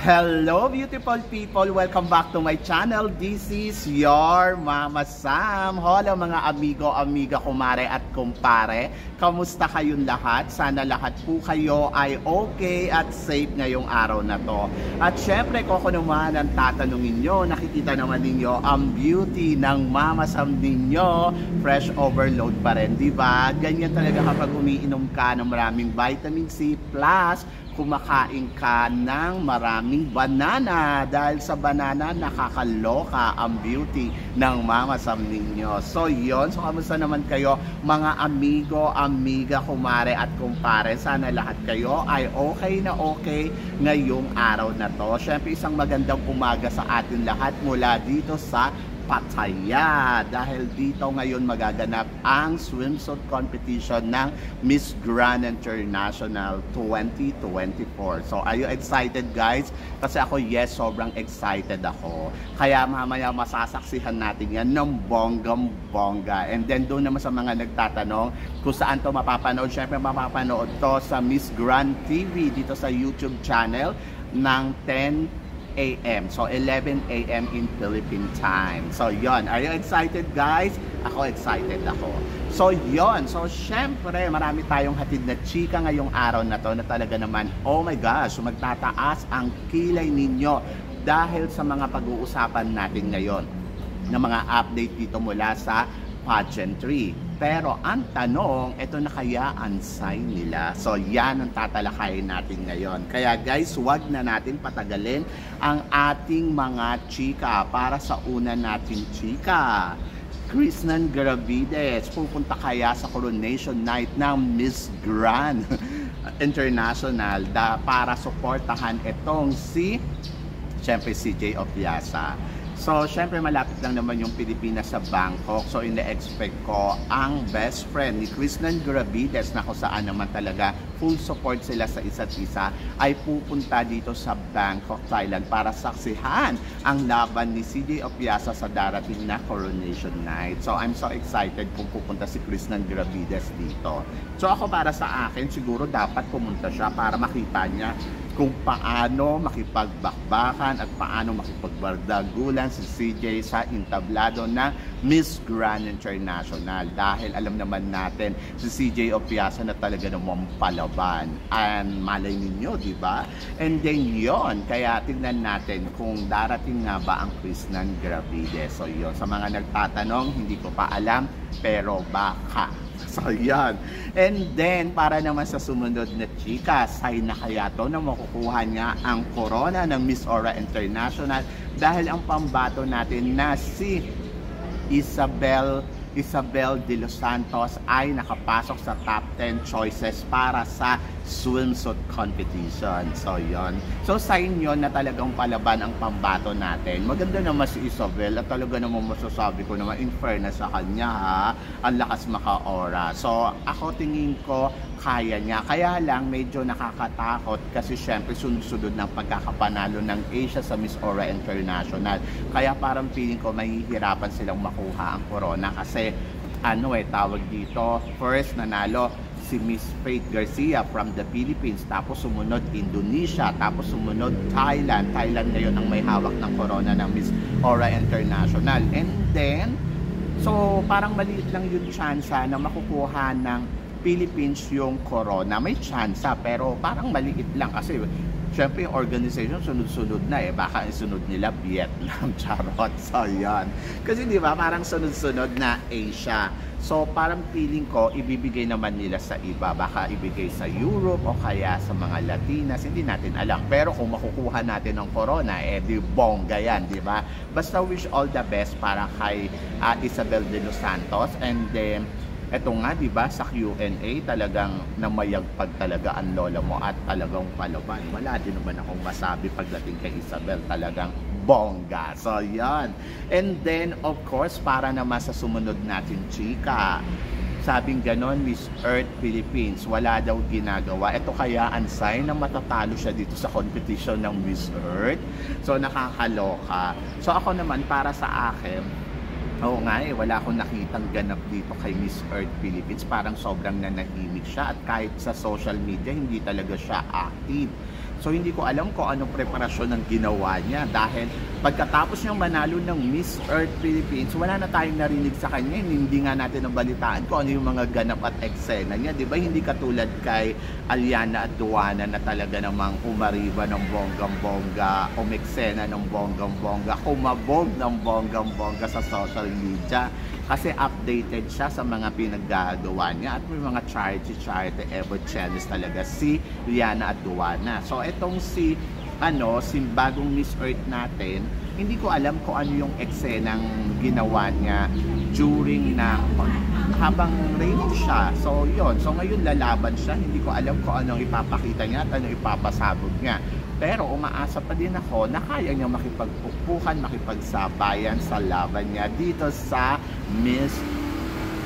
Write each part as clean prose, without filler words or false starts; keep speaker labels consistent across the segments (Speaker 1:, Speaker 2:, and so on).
Speaker 1: Hello beautiful people! Welcome back to my channel. This is your Mama Sam. Hello mga amigo, amiga, kumare at kumpare. Kamusta kayong lahat? Sana lahat po kayo ay okay at safe ngayong araw na to. At syempre kung ako naman ang tatanungin nyo, nakikita naman ninyo ang beauty ng Mama Sam ninyo. Fresh overload pa rin, diba? Ganyan talaga kapag umiinom ka ng maraming vitamin C plus kumakain ka ng maraming banana dahil sa banana nakakaloka ang beauty ng Mama Sam ninyo. So yon, so kamusta naman kayo mga amigo, amiga, kumare at kumpare? Sana lahat kayo ay okay na okay ngayong araw na to. Syempre isang magandang umaga sa atin lahat mula dito sa Pattaya dahil dito ngayon magaganap ang swimsuit competition ng Miss Grand International 2024. So are you excited guys? Kasi ako yes, sobrang excited ako. Kaya mamaya masasaksihan natin yan ng bonggang-bongga. And then doon naman sa mga nagtatanong kung saan to mapapanood, syempre mapapanood to sa Miss Grand TV dito sa YouTube channel ng 10 AM. So 11 AM in Philippine time. So yon, are you excited guys? Ako excited ako. So yon, so syempre marami tayong hatid na chika ngayong araw na to na talaga naman, oh my gosh, magtataas ang kilay ninyo dahil sa mga pag-uusapan natin ngayon na mga update dito mula sa pageantry. Pero ang tanong, ito na kaya ang sign nila? So yan ang tatalakayin natin ngayon. Kaya guys, wag na natin patagalin ang ating mga chika para sa una nating chika. Krishnan Gravides, pupunta kaya sa coronation night ng Miss Grand International para suportahan itong syempre si Jay Opiasa. So, syempre malapit lang naman yung Pilipinas sa Bangkok. So, ine-expect ko ang best friend ni Krishnan Gravides na kung saan naman talaga full support sila sa isa't isa ay pupunta dito sa Bangkok, Thailand para saksihan ang laban ni CJ Opiasa sa darating na coronation night. So, I'm so excited kung pupunta si Krishnan Gravides dito. So, ako para sa akin, siguro dapat pumunta siya para makita niya kung paano makipagbakbakan at paano makipagbardagulan si CJ sa entablado ng Miss Grand International. Dahil alam naman natin si CJ Opiasa na talaga namang palaban. And malay ninyo, di ba? And then yon, kaya tingnan natin kung darating nga ba ang Krishnan Gravides. So yon, sa mga nagtatanong, hindi ko pa alam, pero baka. So yan. And then para naman sa sumunod na chika, sign na kaya to na makukuha niya ang corona ng Miss Aura International dahil ang pambato natin na si Isabel de los Santos ay nakapasok sa top 10 choices para sa swimsuit competition. So yon. So sign yon na talagang palaban ang pambato natin. Maganda naman si Isabel at talaga naman masasabi ko naman in fairness sa kanya ha, ang lakas maka-aura. So ako tingin ko kaya niya. Kaya lang medyo nakakatakot kasi syempre sunod-sunod ng pagkakapanalo ng Asia sa Miss Aura International. Kaya parang feeling ko mahihirapan silang makuha ang corona kasi tawag dito, first nanalo si Miss Faith Garcia from the Philippines, tapos sumunod Indonesia, tapos sumunod Thailand. Thailand ngayon ang may hawak ng corona ng Miss Aura International. And then, so parang maliit lang yung chance na makukuha ng Philippines yung corona. May chance pero parang maliit lang kasi syempre yung organization sunod-sunod na baka isunod nila Vietnam, charot. So yan, kasi di ba parang sunod-sunod na Asia. So parang feeling ko ibibigay naman nila sa iba, baka ibigay sa Europe o kaya sa mga Latinas, hindi natin alam. Pero kung makukuha natin ng corona, di bongga yan, di ba? Basta wish all the best para kay Isabel de los Santos. And then eto nga, di ba, sa Q&A talagang namayagpag talaga ang lola mo at talagang palaban. Wala din naman akong masabi pagdating kay Isabel, talagang bongga. So yan. And then of course para naman sa sumunod natin chika, sabing ganon, Miss Earth Philippines wala daw ginagawa. Ito kaya ang sign na matatalo siya dito sa competition ng Miss Earth. So nakakaloka. So ako naman para sa akin, oo nga wala akong nakitang ganap dito kay Miss Earth Philippines. Parang sobrang nanahimik siya at kahit sa social media hindi talaga siya active. So hindi ko alam kung anong preparasyon ang ginawa niya dahil pagkatapos niyang manalo ng Miss Earth Philippines, wala na tayong narinig sa kanya. Hindi nga natin nabalitaan kung ano yung mga ganap at eksena niya. Di ba hindi katulad kay Aliana at Duana na talaga namang umariba ng bonggang-bongga, umeksena ng bonggang-bongga, kumabog ng bonggang-bongga sa social media. Kasi updated siya sa mga pinaggagawa niya at may mga charity ever challenge talaga si Liana at Duana. So itong si bagong Miss Earth natin, hindi ko alam kung ano yung eksenang ginawa niya during na habang reign siya. So yun, so ngayon lalaban siya, hindi ko alam kung anong ipapakita niya at anong ipapasabog niya. Pero umaasa pa din ako na kaya niya makipagpupuhan, makipagsabayan sa laban niya dito sa Miss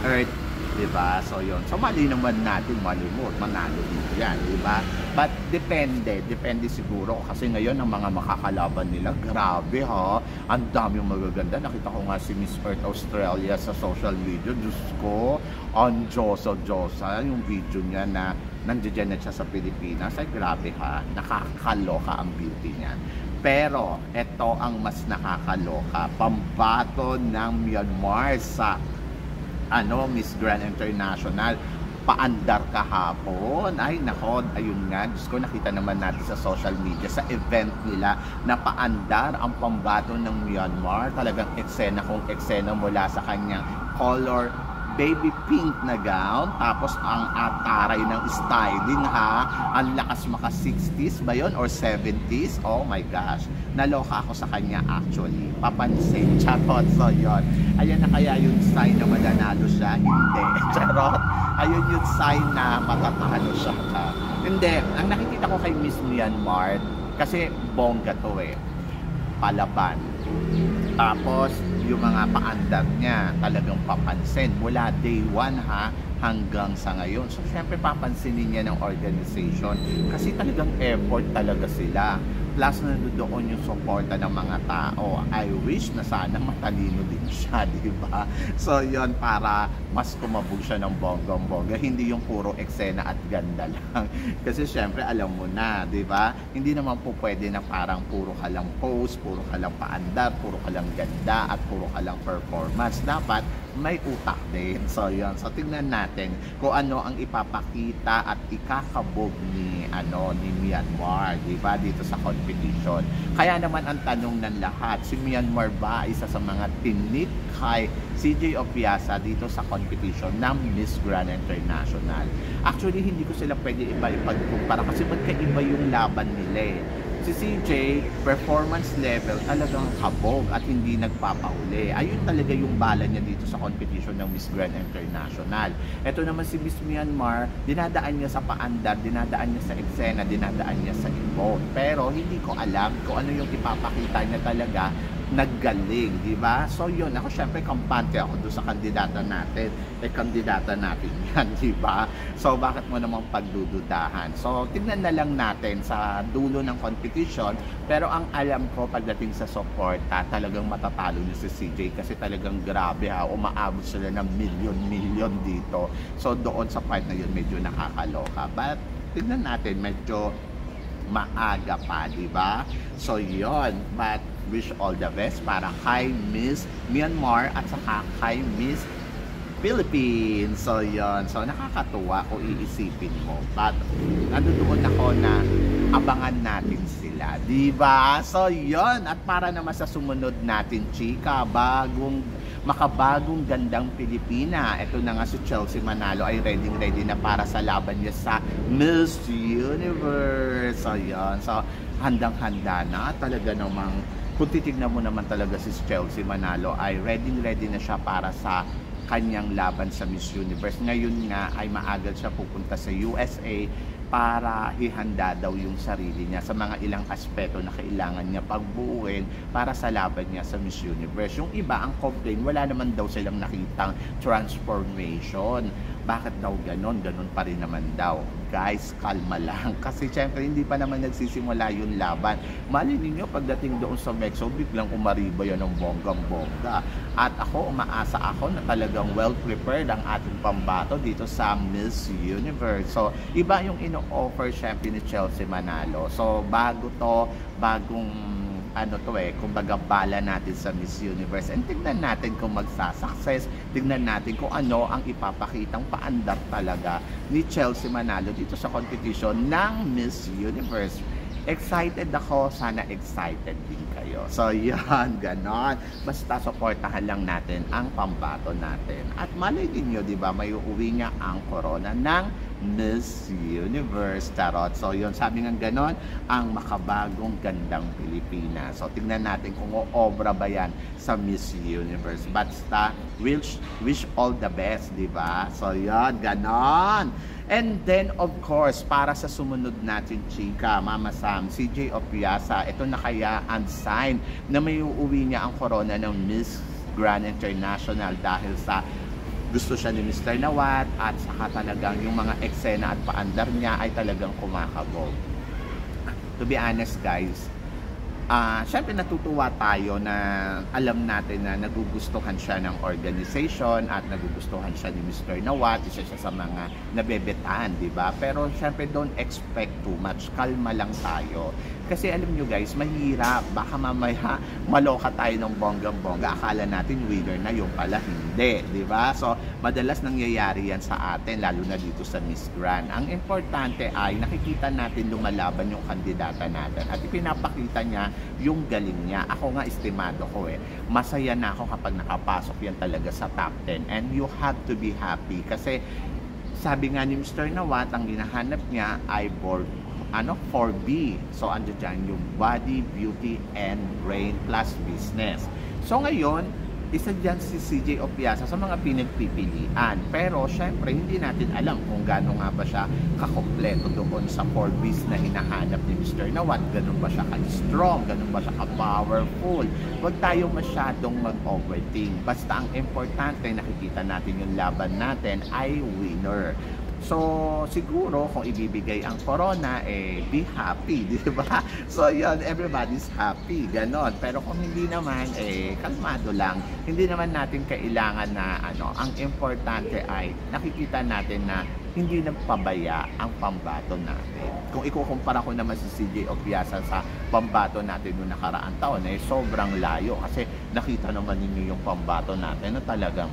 Speaker 1: Earth, diba? So yun, so mali naman natin malimot, manalo dito yan, diba? But depende siguro kasi ngayon ang mga makakalaban nila, grabe ha, ang dami yung magaganda. Nakita ko nga si Miss Earth Australia sa social media, Diyos ko, ang Diyosa yung video niya na nandiyan na siya sa Pilipinas. Ay grabe ha, nakakaloka ang beauty niya. Pero ito ang mas nakakaloka, pambato ng Myanmar sa Miss Grand International, paandar kahapon. Ay nako, ayun nga, Diyos ko, nakita naman natin sa social media sa event nila na paandar ang pambato ng Myanmar. Talagang eksena kung eksena mula sa kanyang color baby pink na gown, tapos ang ataray ng styling ha, ang lakas maka 60s ba yun or 70s. Oh my gosh, naloka ako sa kanya actually, papansin, charot. So yun, ayan na kaya yung sign na mananalo siya? Hindi, charot. Ayun yung sign na matatalo siya ha. Hindi, ang nakikita ko kay Miss Myanmar, kasi bongga to palaban, tapos yung mga paandar niya talagang papansin mula day 1 ha hanggang sa ngayon. So syempre papansinin niya ng organization kasi talagang effort talaga sila. Plus nandoon yung suporta ng mga tao. I wish na sana matalino din siya, di ba? So yon, para mas kumabog siya ng bonggang-bongga, hindi yung puro eksena at ganda lang. Kasi syempre alam mo na, di ba? Hindi naman po pwede na parang puro ka lang pose, puro ka lang paandar, puro ka lang ganda at puro ka lang performance. Dapat may utak din. So yon, so tingnan natin kung ano ang ipapakita at ikakabog ni Myanmar, di ba, dito sa competition. Kaya naman ang tanong ng lahat, si Myanmar ba isa sa mga tinik kay CJ Opiasa dito sa competition ng Miss Grand International? Actually, hindi ko sila pwede ipagkumpara kasi magkaiba yung laban nila Si CJ, performance level talagang kabog at hindi nagpapauli. Ayun talaga yung bala niya dito sa competition ng Miss Grand International. Ito naman si Miss Myanmar, dinadaan niya sa paandar, dinadaan niya sa eksena, dinadaan niya sa emote. Pero hindi ko alam kung ano yung ipapakita niya talaga naggaling, di ba? So yun, ako syempre kampante ako doon sa kandidata natin. Kandidata natin yan, di ba? So bakit mo namang pagdududahan? So tingnan na lang natin sa dulo ng competition. Pero ang alam ko pagdating sa suporta, talagang matatalo niyo si CJ kasi talagang grabe ha, umaabot sila ng milyon dito. So doon sa part na yun medyo nakakaloka. But tingnan natin, medyo maaga pa, di ba? So yun, but wish all the best para kay Miss Myanmar at saka kay Miss Philippines. So yun, so nakakatuwa kung iisipin mo. But nandoon ako na abangan natin sila, di ba? So yun, at para naman sa sumunod natin chika, makabagong gandang Pilipina. Ito na nga si Chelsea Manalo ay ready na para sa laban niya sa Miss Universe. So yun, so handang-handa na talaga namang, kung titignan mo naman talaga si Chelsea Manalo ay ready na siya para sa kanyang laban sa Miss Universe. Ngayon nga ay maaga siya pupunta sa USA para ihanda daw yung sarili niya sa mga ilang aspeto na kailangan niya pagbuuin para sa laban niya sa Miss Universe. Yung iba ang complain, wala naman daw silang nakitang transformation. bakit daw ganon pa rin naman daw. Guys, kalma lang. Kasi syempre, hindi pa naman nagsisimula yung laban. Mali ninyo, pagdating doon sa Mexico, biglang umariba yan ng bonggang-bongga. At ako, umaasa ako na talagang well-prepared ang ating pambato dito sa Miss Universe. So, iba yung ino-offer syempre ni Chelsea Manalo. So, bagong kumbaga bala natin sa Miss Universe, and tignan natin kung magsa-success, tignan natin kung ano ang ipapakitang paandar talaga ni Chelsea Manalo dito sa competition ng Miss Universe. Excited ako, sana excited din kayo. So yan, ganon. Basta supportahan lang natin ang pambato natin. At malay din nyo, di ba, may uuwi nga ang corona ng Miss Universe. Charot. So yun, sabi nga ganon, ang makabagong gandang Pilipinas. So tignan natin kung obra ba yan sa Miss Universe. Basta wish all the best, di ba? So yun, ganon. And then, of course, para sa sumunod natin, chika, Mama Sam, CJ Opiasa, ito na kaya ang sign na may uuwi niya ang corona ng Miss Grand International dahil sa gusto siya ni Mr. Nawat at saka talagang yung mga eksena at paandar niya ay talagang kumakabog. To be honest, guys, syempre natutuwa tayo na alam natin na nagugustuhan siya ng organization at nagugustuhan siya ni Mr. Nawat, isa siya sa mga nabebetan, di ba? Pero syempre don't expect too much, kalma lang tayo. Kasi alam nyo guys, mahirap, baka mamaya maloka tayo ng bonggang-bongga, akala natin winner na, yung pala hindi, di ba? So madalas nangyayari yan sa atin, lalo na dito sa Miss Grand. Ang importante ay nakikita natin lumalaban yung kandidata natin at ipinapakita niya yung galing niya. Ako nga, estimado ko masaya na ako kapag nakapasok yan talaga sa top 10, and you have to be happy kasi sabi nga ni Mr. Nawat, ang hinahanap niya ay 4B. So ando dyan yung body, beauty, and brain plus business. So ngayon, isa dyan si CJ Opiasa sa mga pinagpipilian. Pero syempre, hindi natin alam kung gaano nga ba siya kakompleto doon sa 4Bs na hinahanap ni Mr. Nawat. Ganun ba siya ka-strong? Ganun ba siya ka-powerful? Huwag tayo masyadong mag-overthink. Basta ang importante, nakikita natin yung laban natin ay winner. So, siguro, kung ibibigay ang corona, be happy, di ba? So, yun, everybody's happy, ganon. Pero kung hindi naman, kalmado lang. Hindi naman natin kailangan na, ang importante ay nakikita natin na hindi nagpabaya ang pambato natin. Kung ikukumpara ko naman si CJ Opiasa sa pambato natin noong nakaraang taon, sobrang layo. Kasi nakita naman ninyo yung pambato natin na talagang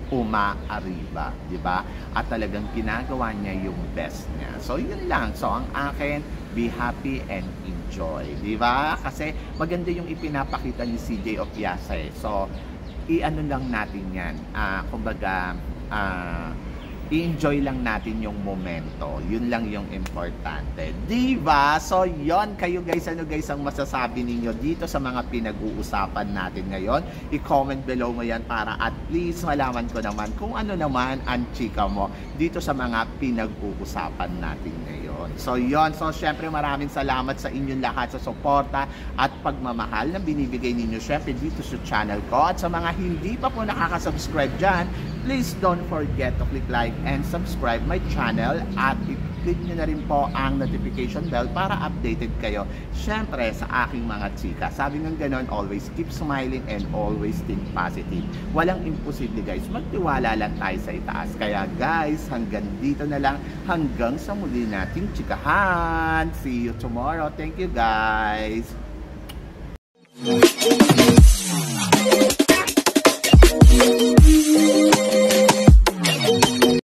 Speaker 1: umaariba, di ba? At talagang ginagawa niya yung best niya. So, yun lang. So, ang akin, be happy and enjoy, di ba? Kasi maganda yung ipinapakita ni CJ Opiasa. So, i-ano lang natin yan. Kumbaga, i-enjoy lang natin yung momento. Yun lang yung importante. Diba? So, yon kayo guys, ano guys ang masasabi ninyo dito sa mga pinag-uusapan natin ngayon? I-comment below mo yan para at least malaman ko naman kung ano naman ang chika mo dito sa mga pinag-uusapan natin ngayon. So, yon. So, syempre maraming salamat sa inyong lahat sa suporta at pagmamahal na binibigay ninyo syempre dito sa channel ko. At sa mga hindi pa po nakaka-subscribe dyan, please don't forget to click like and subscribe my channel at i-click nyo na rin po ang notification bell para updated kayo syempre sa aking mga chika. Sabi ng ganon, always keep smiling and always think positive. Walang imposible guys, magtiwala lang tayo sa itaas. Kaya guys, hanggang dito na lang, hanggang sa muli nating chikahan. See you tomorrow. Thank you guys.